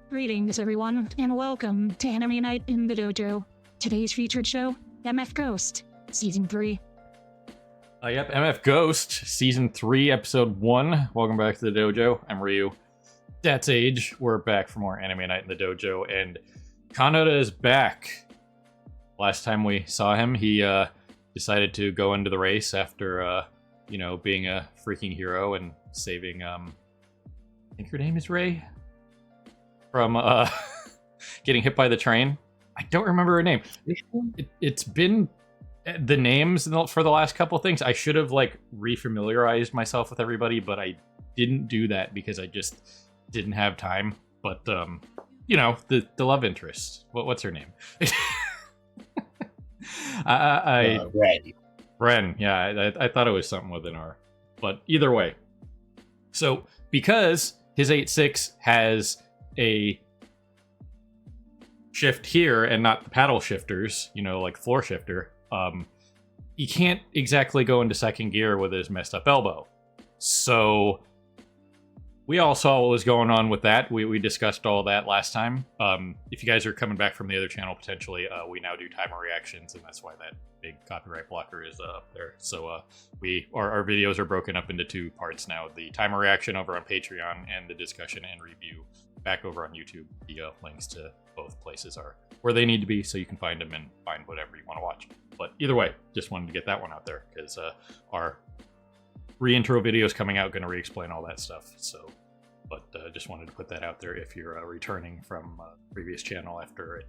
Greetings, everyone, and welcome to Anime Night in the Dojo. Today's featured show, MF Ghost, Season 3. Yep, MF Ghost, Season 3, Episode 1. Welcome back to the dojo. I'm Ryu. That's Age. We're back for more Anime Night in the Dojo, and Kaneda is back. Last time we saw him, he decided to go into the race after, being a freaking hero and saving, I think her name is Ray? From getting hit by the train. I don't remember her name. It's been the names for the last couple things. I should have refamiliarized myself with everybody, but I didn't do that because I just didn't have time. But the love interest. What's her name? Ren. Yeah, I thought it was something with an R. But either way. So because his 8-6 has a shift here and not the paddle shifters, like floor shifter, he can't exactly go into second gear with his messed up elbow. So we all saw what was going on with that. We discussed all that last time. If you guys are coming back from the other channel, potentially, we now do timer reactions, and that's why that big copyright blocker is up there. So our videos are broken up into two parts now: the timer reaction over on Patreon and the discussion and review back over on YouTube. The links to both places are where they need to be, so you can find them and find whatever you want to watch. But either way, just wanted to get that one out there because our re-intro video is coming out, going to re-explain all that stuff. So, but just wanted to put that out there if you're returning from previous channel after it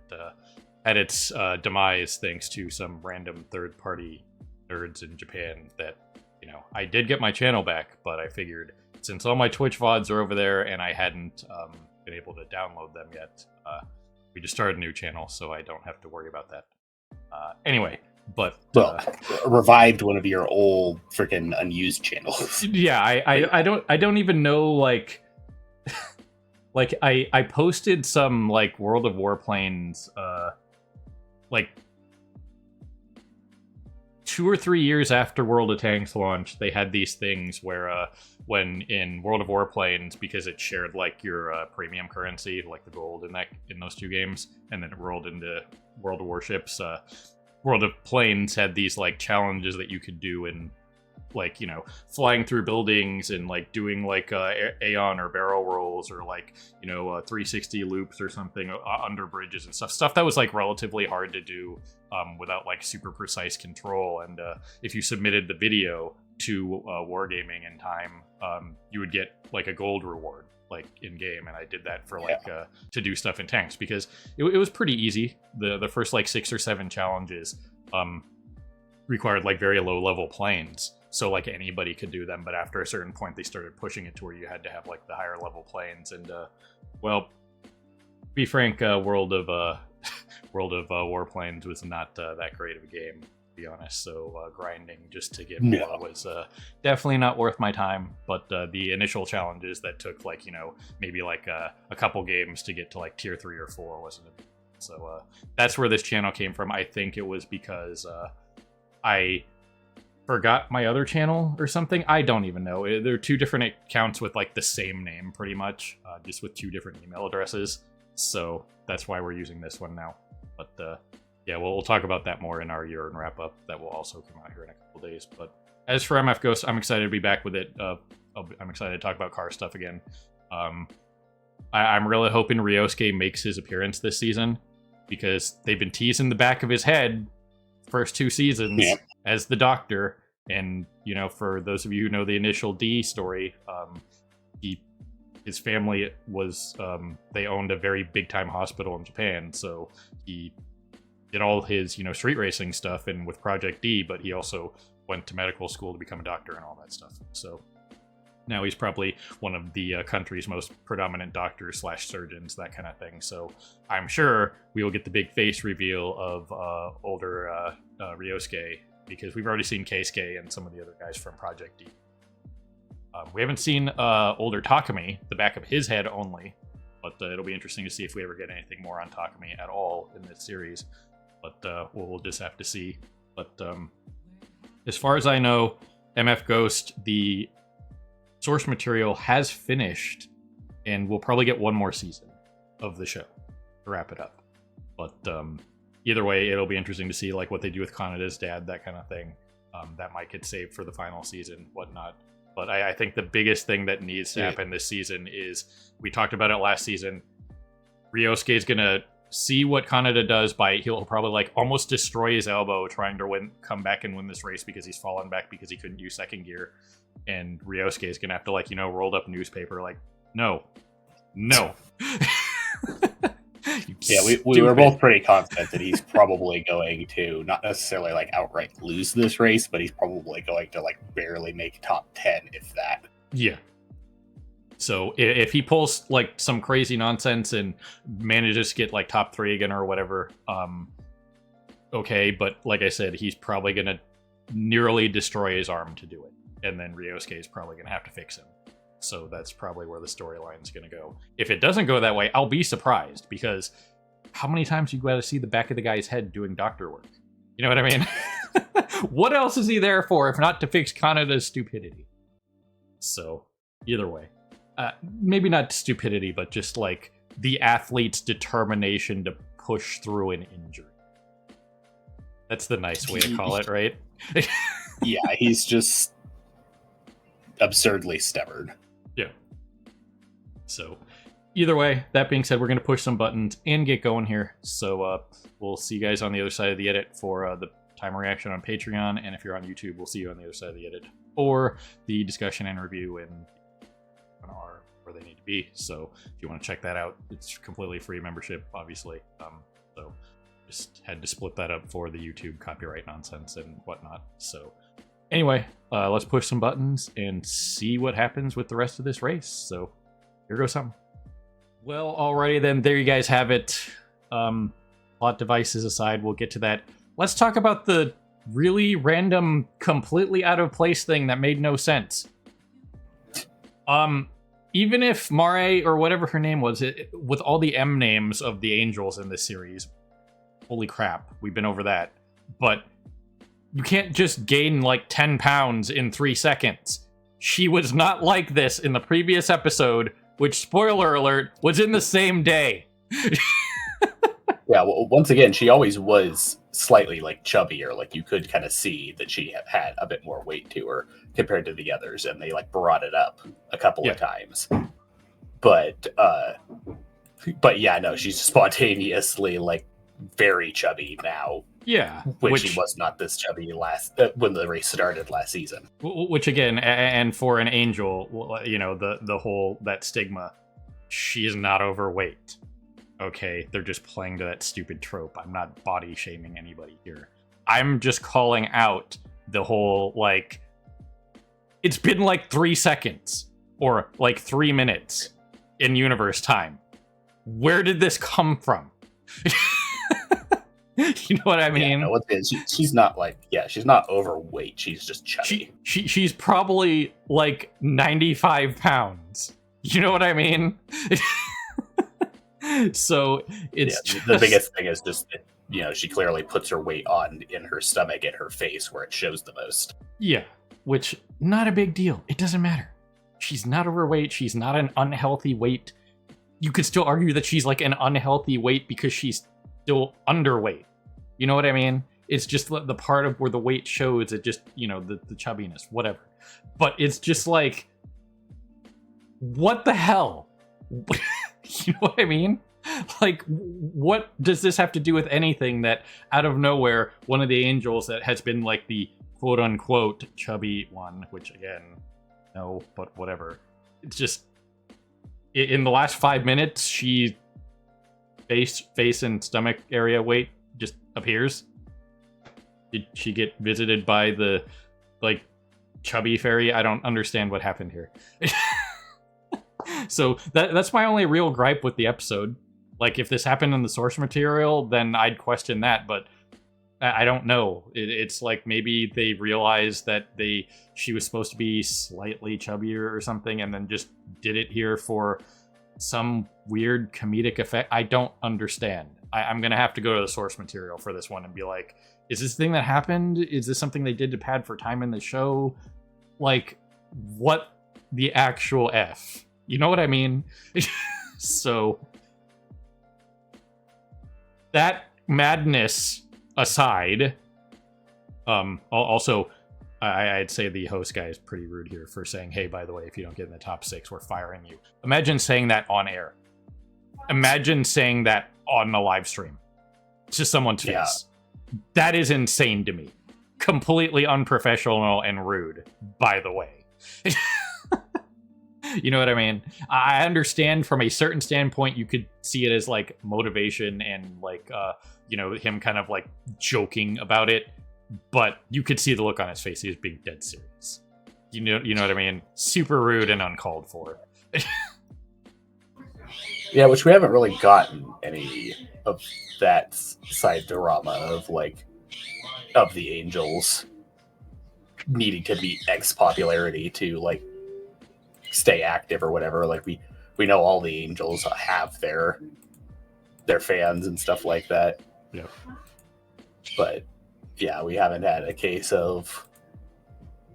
had its demise thanks to some random third-party nerds in Japan. That I did get my channel back, but I figured since all my Twitch VODs are over there and I hadn't been able to download them yet, we just started a new channel, so I don't have to worry about that. Anyway. But revived one of your old freaking unused channels. Yeah, I don't even know I posted some World of Warplanes 2 or 3 years after World of Tanks launch. They had these things where when in World of Warplanes, because it shared your premium currency, the gold in those two games, and then it rolled into World of Warships. World of Planes had these challenges that you could do in flying through buildings and doing Aeon or barrel rolls or 360 loops or something under bridges and stuff that was relatively hard to do without super precise control. And if you submitted the video to Wargaming in time, you would get a gold reward in game. And I did that for to do stuff in tanks because it was pretty easy. The first 6 or 7 challenges required very low level planes, so anybody could do them. But after a certain point they started pushing it to where you had to have the higher level planes. And well, to be frank, World of Warplanes was not that great of a game, be honest. So grinding just to get more was definitely not worth my time. But the initial challenges that took maybe a couple games to get to tier 3 or 4 wasn't a. So that's where this channel came from. I think it was because I forgot my other channel or something. I don't even know. There are 2 different accounts with the same name pretty much, just with 2 different email addresses. So that's why we're using this one now. But yeah, we'll talk about that more in our year-end wrap-up that will also come out here in a couple days. But as for MF Ghost, I'm excited to be back with it. I'm excited to talk about car stuff again. I'm really hoping Ryosuke makes his appearance this season because they've been teasing the back of his head first 2 seasons as the Doctor. And, for those of you who know the initial D story, his family was, they owned a very big-time hospital in Japan. So he did all his, street racing stuff and with Project D, but he also went to medical school to become a doctor and all that stuff. So now he's probably one of the country's most predominant doctors / surgeons, that kind of thing. So I'm sure we will get the big face reveal of older Ryosuke, because we've already seen Keisuke and some of the other guys from Project D. We haven't seen older Takumi, the back of his head only, but it'll be interesting to see if we ever get anything more on Takumi at all in this series. But we'll just have to see. But as far as I know, MF Ghost, the source material has finished, and we'll probably get one more season. of the show to wrap it up. But either way, it'll be interesting to see like what they do with Kanada's dad, that kind of thing. That might get saved for the final season, whatnot. But I think the biggest thing that needs to happen this season is, we talked about it last season, Ryosuke is going to see what Kaneda does by, he'll probably like almost destroy his elbow trying to come back and win this race because he's fallen back because he couldn't use second gear. And Ryosuke is going to have to like, rolled up newspaper like, no. Yeah, we were both pretty confident that he's probably going to not necessarily like outright lose this race, but he's probably going to like barely make top 10, if that. Yeah. So if he pulls like some crazy nonsense and manages to get like top 3 again or whatever, okay. But like I said, he's probably going to nearly destroy his arm to do it. And then Ryosuke is probably going to have to fix him. So that's probably where the storyline is going to go. If it doesn't go that way, I'll be surprised, because how many times you got to see the back of the guy's head doing doctor work? You know what I mean? What else is he there for if not to fix Kaneda's stupidity? So either way, maybe not stupidity, but just like the athlete's determination to push through an injury. That's the nice way to call it, right? Yeah, he's just absurdly stubborn. Yeah. So either way, that being said, we're going to push some buttons and get going here. So we'll see you guys on the other side of the edit for the time reaction on Patreon. And if you're on YouTube, we'll see you on the other side of the edit or the discussion and review and are where they need to be. So if you want to check that out, it's completely free membership, obviously. So just had to split that up for the YouTube copyright nonsense and whatnot. So anyway, let's push some buttons and see what happens with the rest of this race. So here goes something. Well, alrighty then, there you guys have it. Plot devices aside, we'll get to that. Let's talk about the really random, completely out of place thing that made no sense. Even if Mare, or whatever her name was, with all the M names of the angels in this series, holy crap, we've been over that. But you can't just gain like 10 pounds in 3 seconds. She was not like this in the previous episode, which, spoiler alert, was in the same day. Yeah, well, once again, she always was slightly like chubbier. Like you could kind of see that she had a bit more weight to her compared to the others, and they like brought it up a couple of times. But yeah, no, she's spontaneously like very chubby now. Yeah, which she was not this chubby when the race started last season. Which again, and for an angel, the whole that stigma, she is not overweight. Okay, they're just playing to that stupid trope. I'm not body shaming anybody here. I'm just calling out the whole like, it's been like 3 seconds or like 3 minutes in universe time. Where did this come from? You know what I mean? Yeah, no, she's not like, she's not overweight. She's just chubby. She's probably like 95 pounds. You know what I mean? So it's the biggest thing is just that, she clearly puts her weight on in her stomach and her face where it shows the most. Yeah, which not a big deal. It doesn't matter. She's not overweight. She's not an unhealthy weight. You could still argue that she's like an unhealthy weight because she's still underweight. You know what I mean? It's just the part of where the weight shows it, just, the chubbiness, whatever. But it's just like, what the hell? You know what I mean? Like, what does this have to do with anything that out of nowhere, one of the angels that has been like the quote unquote chubby one, which again, no, but whatever. It's just, in the last 5 minutes, she face and stomach area weight just appears. Did she get visited by the like chubby fairy? I don't understand what happened here. So that's my only real gripe with the episode. Like, if this happened in the source material, then I'd question that, but I don't know. It's like maybe they realized that she was supposed to be slightly chubbier or something, and then just did it here for some weird comedic effect. I don't understand. I'm gonna have to go to the source material for this one and be like, is this thing that happened? Is this something they did to pad for time in the show? Like, what the actual F? You know what I mean? So that madness aside, also, I'd say the host guy is pretty rude here for saying, hey, by the way, if you don't get in the top 6, we're firing you. Imagine saying that on air. Imagine saying that on a live stream to someone's face. That is insane to me. Completely unprofessional and rude, by the way. You know what I mean? I understand from a certain standpoint, you could see it as like motivation and like, him kind of like joking about it. But you could see the look on his face. He was being dead serious. You know what I mean? Super rude and uncalled for. Yeah, which we haven't really gotten any of that side drama of the Angels needing to meet X popularity to like stay active or whatever. Like we know all the Angels have their fans and stuff like that. Yeah. But yeah, we haven't had a case of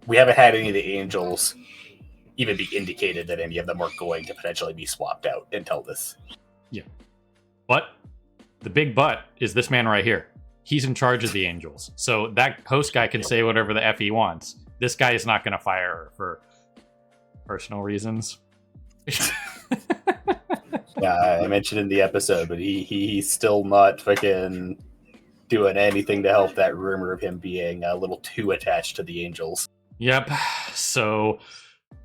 we haven't had any of the Angels even be indicated that any of them were going to potentially be swapped out until this. Yeah. But the big but is this man right here. He's in charge of the Angels. So that host guy can say whatever the F he wants. This guy is not going to fire her for personal reasons. Yeah, I mentioned in the episode, but he's still not fucking doing anything to help that rumor of him being a little too attached to the Angels. Yep. So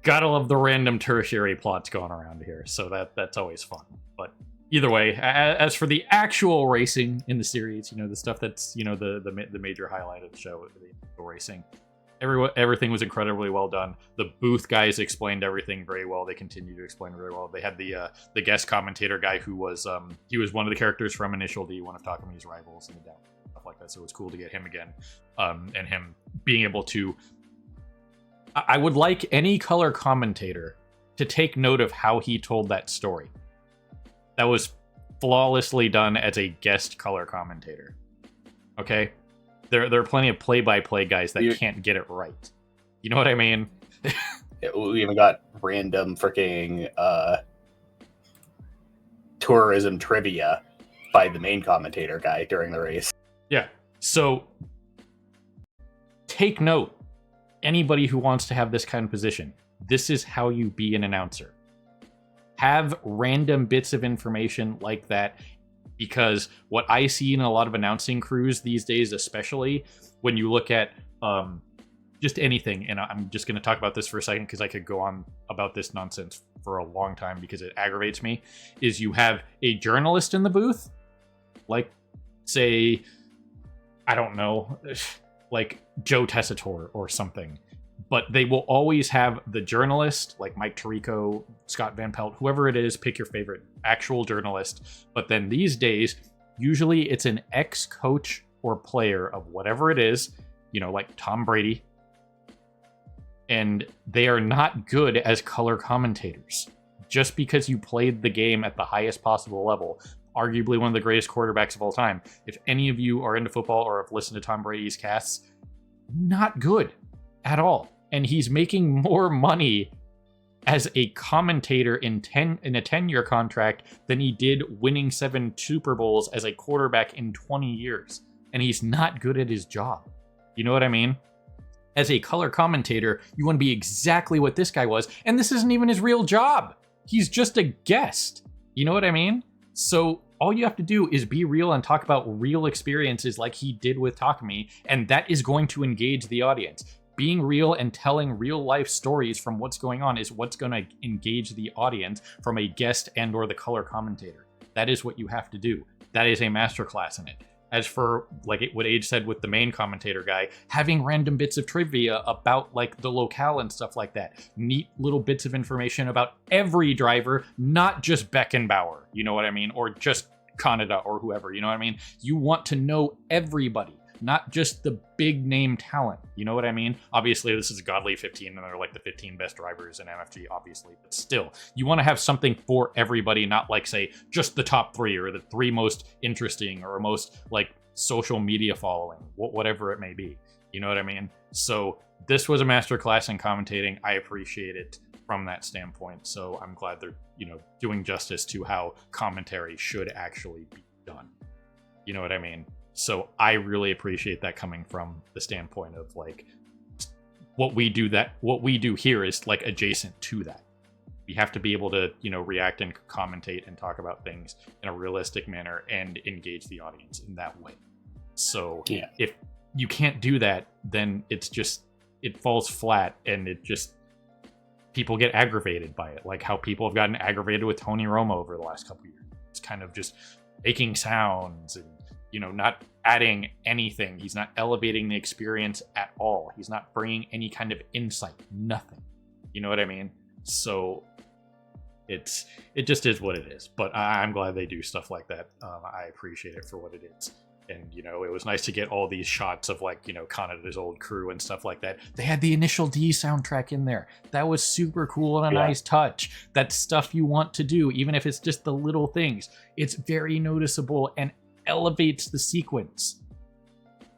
gotta love the random tertiary plots going around here. So that's always fun. But either way, as for the actual racing in the series, the stuff that's the major highlight of the show, the racing. Everything was incredibly well done. The booth guys explained everything very well. They continue to explain very well. They had the guest commentator guy who was he was one of the characters from Initial D, one of Takami's rivals, and stuff like that. So it was cool to get him again, and him being able to. I would like any color commentator to take note of how he told that story. That was flawlessly done as a guest color commentator. Okay. There are plenty of play-by-play guys that can't get it right. You know what I mean? Yeah, we even got random freaking tourism trivia by the main commentator guy during the race. Yeah. So take note. Anybody who wants to have this kind of position, this is how you be an announcer. Have random bits of information like that. Because what I see in a lot of announcing crews these days, especially when you look at just anything, and I'm just going to talk about this for a second because I could go on about this nonsense for a long time because it aggravates me, is you have a journalist in the booth, like, say, I don't know, like Joe Tessitore or something. But they will always have the journalist, like Mike Tirico, Scott Van Pelt, whoever it is, pick your favorite actual journalist. But then these days, usually it's an ex-coach or player of whatever it is, like Tom Brady. And they are not good as color commentators. Just because you played the game at the highest possible level, arguably one of the greatest quarterbacks of all time. If any of you are into football or have listened to Tom Brady's casts, not good at all. And he's making more money as a commentator in a 10-year contract than he did winning 7 Super Bowls as a quarterback in 20 years. And he's not good at his job. You know what I mean? As a color commentator, you want to be exactly what this guy was. And this isn't even his real job. He's just a guest. You know what I mean? So all you have to do is be real and talk about real experiences like he did with Takami. And that is going to engage the audience. Being real and telling real life stories from what's going on is what's going to engage the audience from a guest and or the color commentator. That is what you have to do. That is a masterclass in it. As for what Age said with the main commentator guy, having random bits of trivia about like the locale and stuff like that. Neat little bits of information about every driver, not just Beckenbauer, you know what I mean? Or just Kaneda or whoever, you know what I mean? You want to know everybody. Not just the big name talent. You know what I mean? Obviously, this is a Godly 15, and they're like the 15 best drivers in MFG, obviously. But still, you want to have something for everybody, not like, say, just the top 3 or the 3 most interesting or most, like, social media following, whatever it may be. You know what I mean? So this was a masterclass in commentating. I appreciate it from that standpoint. So I'm glad they're, doing justice to how commentary should actually be done. You know what I mean? So I really appreciate that coming from the standpoint of like what we do here is like adjacent to that. We have to be able to, you know, react and commentate and talk about things in a realistic manner and engage the audience in that way. So Yeah. if you can't do that, then it falls flat, and people get aggravated by it. Like how people have gotten aggravated with Tony Romo over the last couple of years. It's kind of just making sounds and, you know, not adding anything. He's not elevating the experience at all. He's not bringing any kind of insight, nothing. You know what I mean? So it just is what it is. But I'm glad they do stuff like that. I appreciate it for what it is. And, you know, it was nice to get all these shots of, like, you know, Kanada's old crew and stuff like that. They had the Initial D soundtrack in there. That was super cool and a nice touch. That's stuff you want to do, even if it's just the little things. It's very noticeable and elevates the sequence.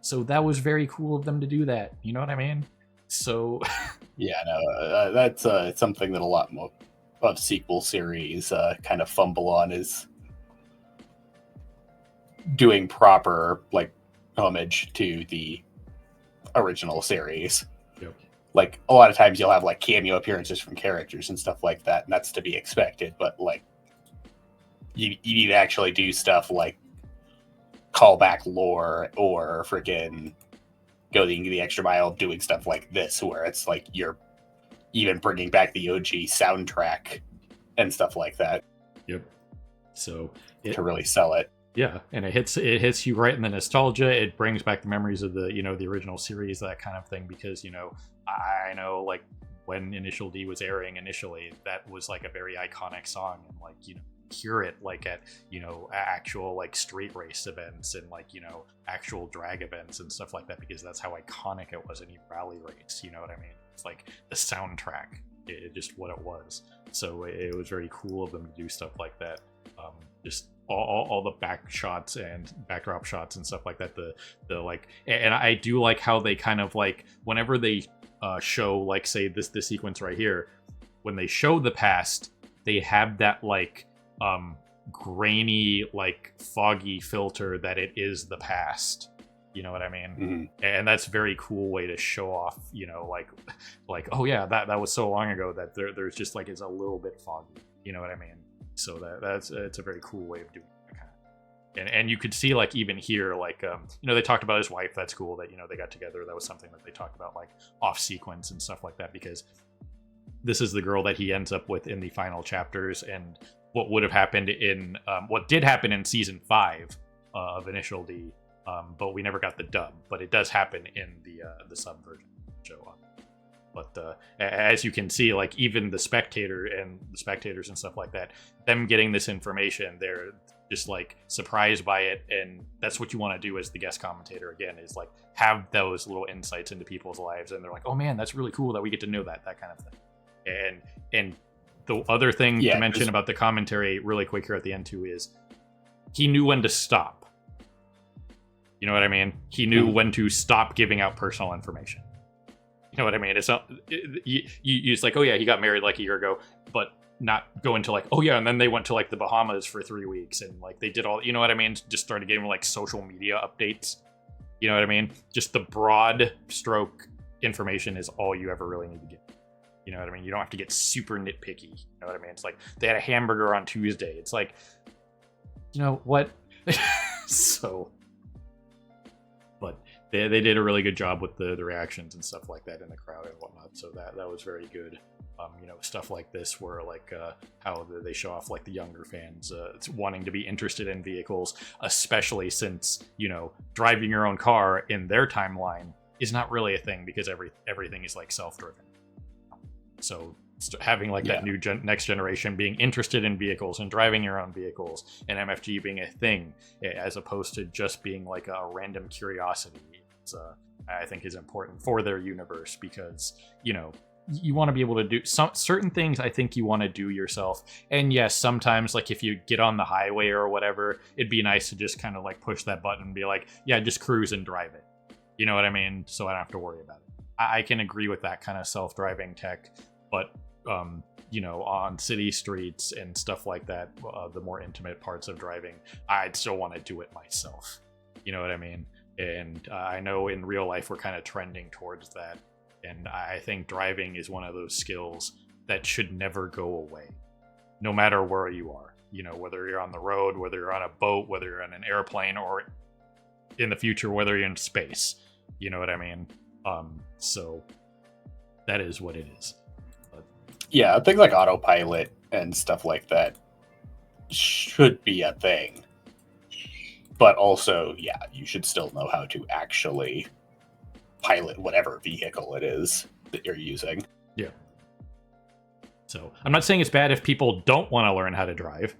So that was very cool of them to do that. You know what I mean? So Yeah, no, that's something that a lot more of sequel series kind of fumble on, is doing proper like homage to the original series. Yep. Like a lot of times you'll have like cameo appearances from characters and stuff like that, and that's to be expected. But like you need to actually do stuff like call back lore, or freaking go the extra mile doing stuff like this, where it's like you're even bringing back the OG soundtrack and stuff like that. Yep. So to really sell it. Yeah, and it hits you right in the nostalgia. It brings back the memories of the, you know, the original series, that kind of thing, because, you know, I know like when Initial D was airing initially, that was like a very iconic song, and like, you know, hear it like at, you know, actual like street race events and like, you know, actual drag events and stuff like that, because that's how iconic it was in a rally race. You know what I mean? It's like the soundtrack, it just what it was. So it was very cool of them to do stuff like that. Just all the back shots and backdrop shots and stuff like that. The like, and I do like how they kind of like, whenever they show like, say this sequence right here, when they show the past, they have that like grainy, like foggy filter that it is the past. You know what I mean? Mm-hmm. And that's a very cool way to show off, you know, like oh yeah, that was so long ago that there's just like, it's a little bit foggy. You know what I mean? So it's a very cool way of doing it, kind of. And you could see like even here, like you know, they talked about his wife. That's cool that, you know, they got together. That was something that they talked about, like off sequence and stuff like that, because this is the girl that he ends up with in the final chapters, and what would have happened in what did happen in season 5 of Initial D, but we never got the dub. But it does happen in the sub version show. But as you can see, like even the spectators and stuff like that, them getting this information, they're just like surprised by it. And that's what you want to do as the guest commentator, again, is like have those little insights into people's lives. And they're like, oh man, that's really cool that we get to know that kind of thing. And the other thing to mention about the commentary really quick here at the end too is he knew when to stop. You know what I mean? He knew when to stop giving out personal information. You know what I mean? It's not, you it's like, oh yeah, he got married like a year ago, but not go into like, oh yeah, and then they went to like the Bahamas for 3 weeks, and like they did all, you know what I mean? Just started getting like social media updates. You know what I mean? Just the broad stroke information is all you ever really need to get. You know what I mean? You don't have to get super nitpicky. You know what I mean? It's like they had a hamburger on Tuesday. It's like, you know what? So, but they did a really good job with the reactions and stuff like that in the crowd and whatnot. So that was very good. You know, stuff like this where like how they show off like the younger fans wanting to be interested in vehicles, especially since, you know, driving your own car in their timeline is not really a thing, because everything is like self-driven. So having like that new next generation being interested in vehicles and driving your own vehicles, and MFG being a thing as opposed to just being like a random curiosity, I think is important for their universe, because, you know, you want to be able to do some certain things. I think you want to do yourself. And yes, sometimes like if you get on the highway or whatever, it'd be nice to just kind of like push that button and be like, yeah, just cruise and drive it. You know what I mean? So I don't have to worry about it. I can agree with that kind of self-driving tech, but on city streets and stuff like that, the more intimate parts of driving, I'd still want to do it myself. You know what I mean? And I know in real life we're kind of trending towards that. And I think driving is one of those skills that should never go away, no matter where you are. Whether you're on the road, whether you're on a boat, whether you're on an airplane, or in the future, whether you're in space. You know what I mean? So that is what it is. But, yeah, things like autopilot and stuff like that should be a thing. But also, yeah, you should still know how to actually pilot whatever vehicle it is that you're using. yeah. So I'm not saying it's bad if people don't want to learn how to drive.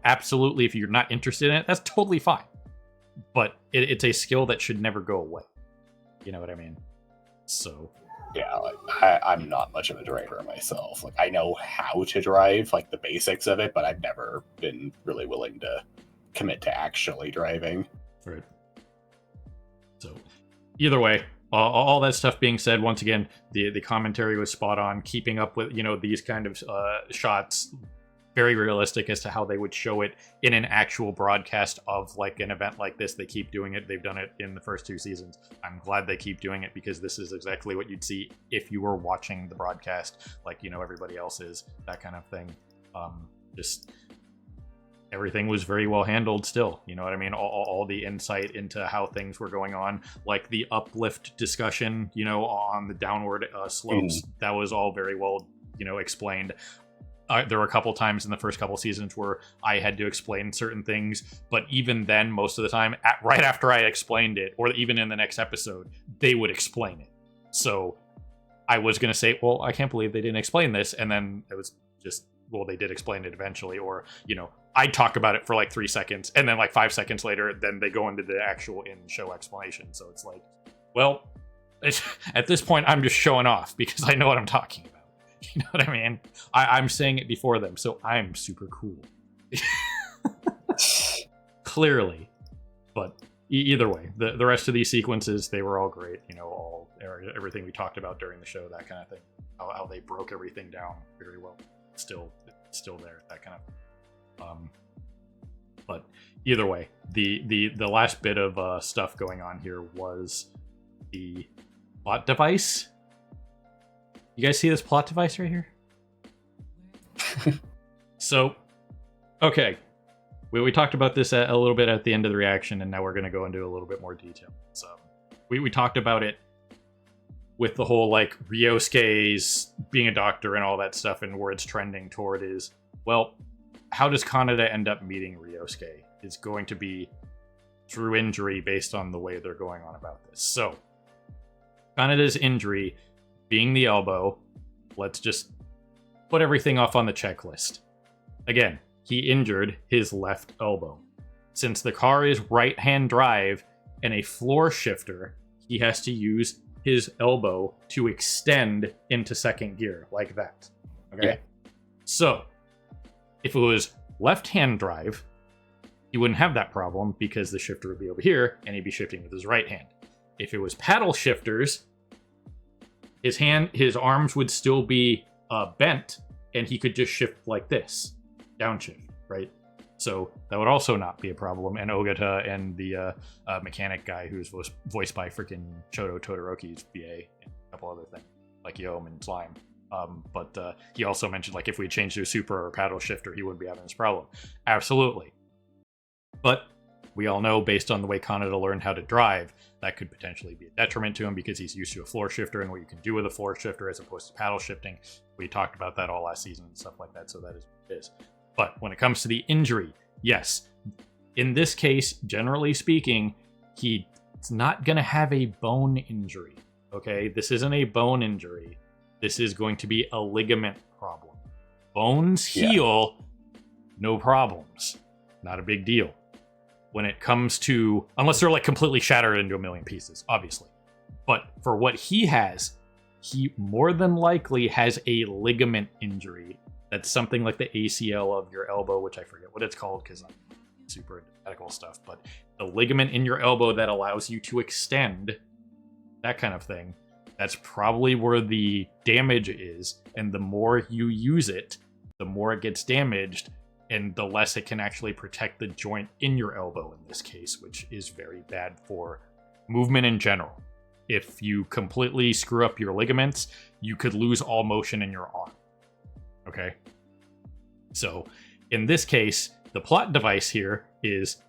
Absolutely, if you're not interested in it, that's totally fine. But it's a skill that should never go away. You know what I mean? So Yeah, I'm not much of a driver myself. Like, I know how to drive, like the basics of it, but I've never been really willing to commit to actually driving. right. So either way, all that stuff being said, once again, the commentary was spot on. Keeping up with these kind of shots, very realistic as to how they would show it in an actual broadcast of like an event like this. They keep doing it. They've done it in the first 2 seasons. I'm glad they keep doing it, because this is exactly what you'd see if you were watching the broadcast, like everybody else is, that kind of thing. Just everything was very well handled still. You know what I mean? All the insight into how things were going on, like the uplift discussion, on the downward slopes, that was all very well, explained. There were a couple times in the first couple seasons where I had to explain certain things, but even then, most of the time, right after I explained it, or even in the next episode, they would explain it. So I was going to say, well, I can't believe they didn't explain this. And then it was just, well, they did explain it eventually. Or, I'd talk about it for like 3 seconds, and then like 5 seconds later, then they go into the actual in-show explanation. So it's like, well, at this point, I'm just showing off because I know what I'm talking about. You know what I mean? I'm saying it before them, so I'm super cool. Clearly. But either way, the rest of these sequences, they were all great. Everything we talked about during the show, that kind of thing. How they broke everything down very well. Still there, that kind of. But either way, the last bit of stuff going on here was the plot device. You guys see this plot device right here? So, okay. We talked about this a little bit at the end of the reaction, and now we're going to go into a little bit more detail. So, we talked about it with the whole, like, Ryosuke's being a doctor and all that stuff, and where it's trending toward is, well, how does Kaneda end up meeting Ryosuke? It's going to be through injury based on the way they're going on about this. So, Kaneda's injury being the elbow, let's just put everything off on the checklist. Again, he injured his left elbow. Since the car is right-hand drive and a floor shifter, he has to use his elbow to extend into second gear, like that. Okay? Yeah. So, if it was left-hand drive, he wouldn't have that problem because the shifter would be over here and he'd be shifting with his right hand. If it was paddle shifters, his arms would still be bent, and he could just shift like this, downshift, right? So that would also not be a problem. And Ogata and the mechanic guy, who's voiced by freaking Shoto Todoroki's VA, and a couple other things like Yom and Slime. But he also mentioned, like, if we changed to a super or paddle shifter, he wouldn't be having this problem. Absolutely. But we all know, based on the way Kaneda learned how to drive, that could potentially be a detriment to him because he's used to a floor shifter and what you can do with a floor shifter as opposed to paddle shifting. We talked about that all last season and stuff like that, so that is what it is. But when it comes to the injury, yes, in this case, generally speaking, he's not going to have a bone injury, okay? This isn't a bone injury. This is going to be a ligament problem. Bones heal, no problems. Not a big deal. When it comes to, unless they're like completely shattered into a million pieces, obviously. But for what he has, he more than likely has a ligament injury. That's something like the ACL of your elbow, which I forget what it's called because I'm super into medical stuff. But the ligament in your elbow that allows you to extend, that kind of thing. That's probably where the damage is, and the more you use it, the more it gets damaged, and the less it can actually protect the joint in your elbow in this case, which is very bad for movement in general. If you completely screw up your ligaments, you could lose all motion in your arm. Okay? So, in this case, the plot device here is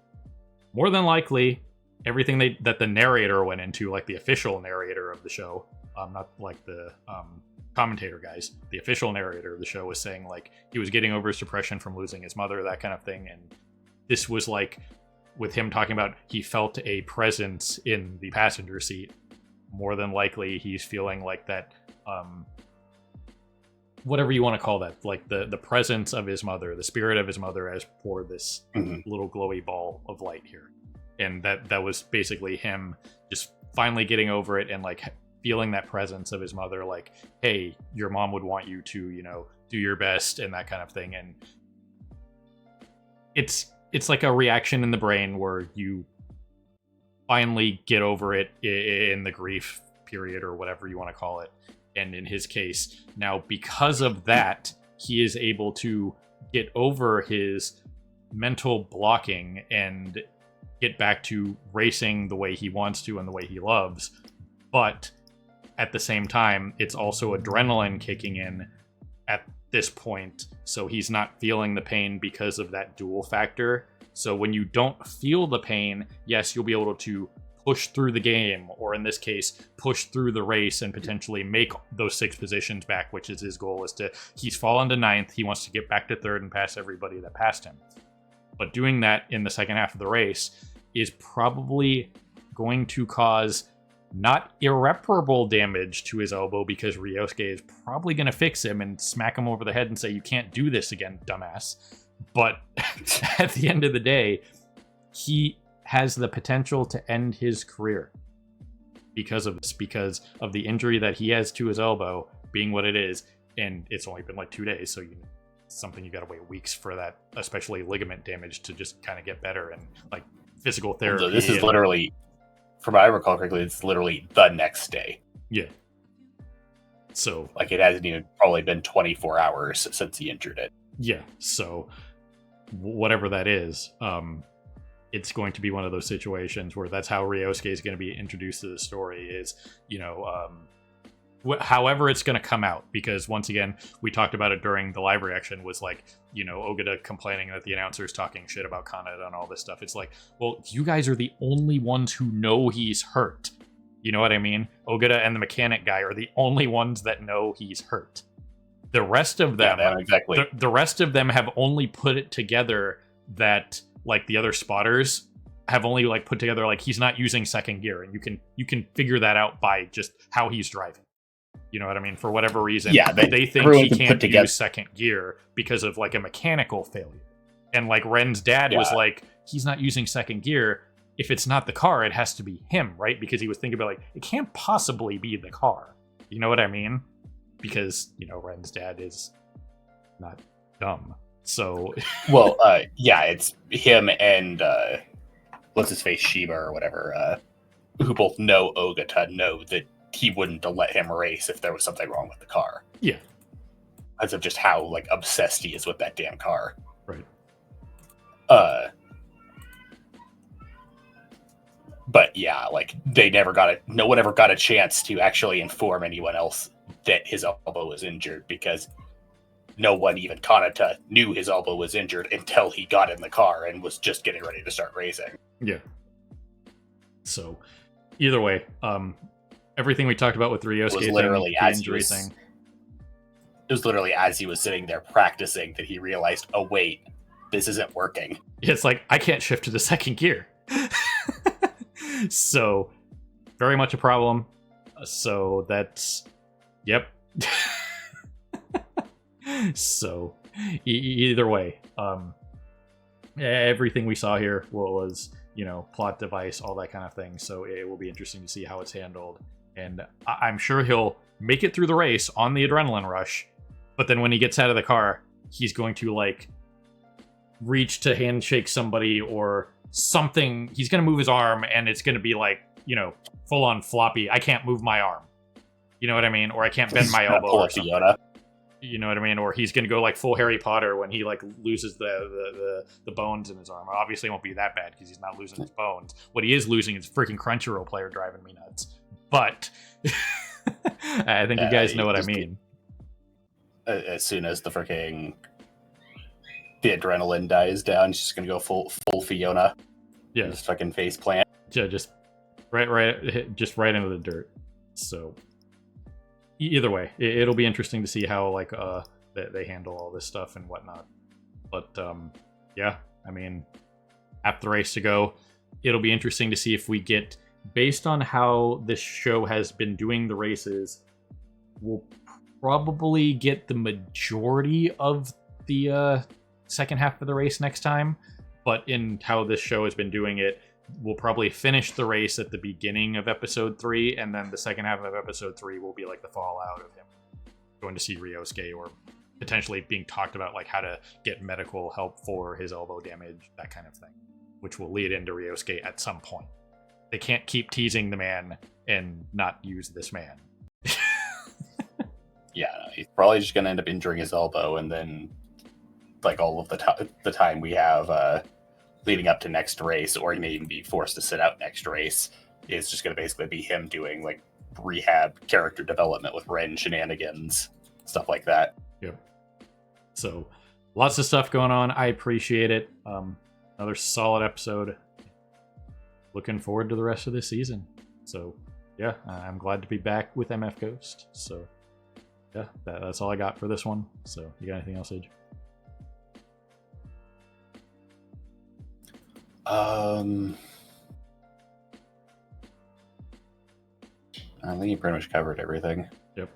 more than likely everything that the narrator went into, like the official narrator of the show, not like the commentator guys, the official narrator of the show was saying like he was getting over his depression from losing his mother, that kind of thing. And this was like with him talking about he felt a presence in the passenger seat. More than likely he's feeling like that, whatever you want to call that, like the presence of his mother, the spirit of his mother as for this little glowy ball of light here. And that was basically him just finally getting over it and like feeling that presence of his mother, like, hey, your mom would want you to, you know, do your best and that kind of thing. And it's like a reaction in the brain where you finally get over it in the grief period or whatever you want to call it. And in his case, now because of that, he is able to get over his mental blocking and get back to racing the way he wants to and the way he loves. But at the same time, it's also adrenaline kicking in at this point, so he's not feeling the pain because of that dual factor. So when you don't feel the pain, yes, you'll be able to push through the game, or in this case, push through the race and potentially make those 6 positions back, which is his goal. He's fallen to 9th, he wants to get back to 3rd and pass everybody that passed him. But doing that in the second half of the race is probably going to cause not irreparable damage to his elbow, because Ryosuke is probably going to fix him and smack him over the head and say, you can't do this again, dumbass. But at the end of the day, he has the potential to end his career because of this, because of the injury that he has to his elbow being what it is. And it's only been like 2 days, so something you got to wait weeks for that, especially ligament damage, to just kind of get better, and like physical therapy. So this is literally, from what I recall correctly, it's literally the next day. Yeah. So like it hasn't even probably been 24 hours since he injured it. Yeah. So whatever that is, it's going to be one of those situations where that's how Ryosuke is going to be introduced to the story, is, you know, however it's going to come out. Because once again, we talked about it during the live reaction, was like, you know, Ogata complaining that the announcer's talking shit about Kaneda and all this stuff. It's like, well, you guys are the only ones who know he's hurt. You know what I mean? Ogata and the mechanic guy are the only ones that know he's hurt. The rest of them, exactly. The rest of them have only put it together that, like, the other spotters have only like put together like he's not using second gear, and you can figure that out by just how he's driving. You know what I mean? For whatever reason, yeah, they think he can't use second gear because of like a mechanical failure. And like Ren's dad was like, he's not using second gear. If it's not the car, it has to be him, right? Because he was thinking about like, it can't possibly be the car. You know what I mean? Because, you know, Ren's dad is not dumb. So well, yeah, it's him and what's his face, Shiba or whatever, who both know Ogata, know that he wouldn't let him race if there was something wrong with the car. Yeah. Because of just how like obsessed he is with that damn car. Right. But yeah, like no one ever got a chance to actually inform anyone else that his elbow was injured, because no one, even Kanata, knew his elbow was injured until he got in the car and was just getting ready to start racing. Yeah. So either way, everything we talked about with Ryosuke was literally thing, the injury thing. It was literally as he was sitting there practicing that he realized, oh wait, this isn't working. It's like, I can't shift to the second gear. So very much a problem. So that's, yep. So either way, everything we saw here was, you know, plot device, all that kind of thing. So it will be interesting to see how it's handled. And I'm sure he'll make it through the race on the adrenaline rush. But then when he gets out of the car, he's going to like reach to handshake somebody or something. He's going to move his arm and it's going to be like, you know, full on floppy. I can't move my arm. You know what I mean? Or I can't bend my Gonna elbow pull or a something. Fiona. You know what I mean? Or he's gonna go like full Harry Potter when he like loses the bones in his arm. Obviously, it won't be that bad because he's not losing his bones. What he is losing is freaking Crunchyroll player driving me nuts. But I think you guys know what I mean. As soon as the adrenaline dies down, she's just gonna go full Fiona. Yeah, Just fucking face plant. yeah, just right into the dirt. So either way, it'll be interesting to see how like they handle all this stuff and whatnot. But yeah, I mean, after the race to go, it'll be interesting to see if we get, based on how this show has been doing the races, we'll probably get the majority of the second half of the race next time. But in how this show has been doing it, we'll probably finish the race at the beginning of episode 3, and then the second half of episode 3 will be like the fallout of him going to see Ryosuke, or potentially being talked about like how to get medical help for his elbow damage, that kind of thing, which will lead into Ryosuke at some point. They can't keep teasing the man and not use this man. Yeah, he's probably just gonna end up injuring his elbow, and then like all of the time we have leading up to next race, or he may even be forced to sit out next race, is just going to basically be him doing like rehab character development with Ren shenanigans, stuff like that. Yep. So lots of stuff going on. I appreciate it. Another solid episode. Looking forward to the rest of this season. So yeah, I'm glad to be back with MF Ghost. So yeah, that's all I got for this one. So you got anything else, Age? I think you pretty much covered everything. Yep.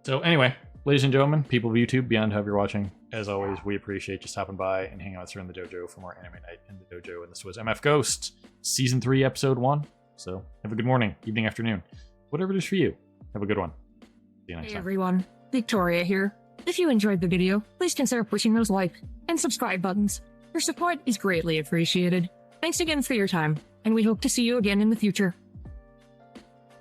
So anyway, ladies and gentlemen, people of YouTube, beyond however you're watching, as always, we appreciate you stopping by and hanging out with us here in the dojo for more Anime Night in the Dojo. And this was MF Ghost, Season 3, Episode 1. So have a good morning, evening, afternoon, whatever it is for you. Have a good one. See you next Hey time. everyone, Victoria here. If you enjoyed the video, please consider pushing those like and subscribe buttons. Your support is greatly appreciated. Thanks again for your time, and we hope to see you again in the future.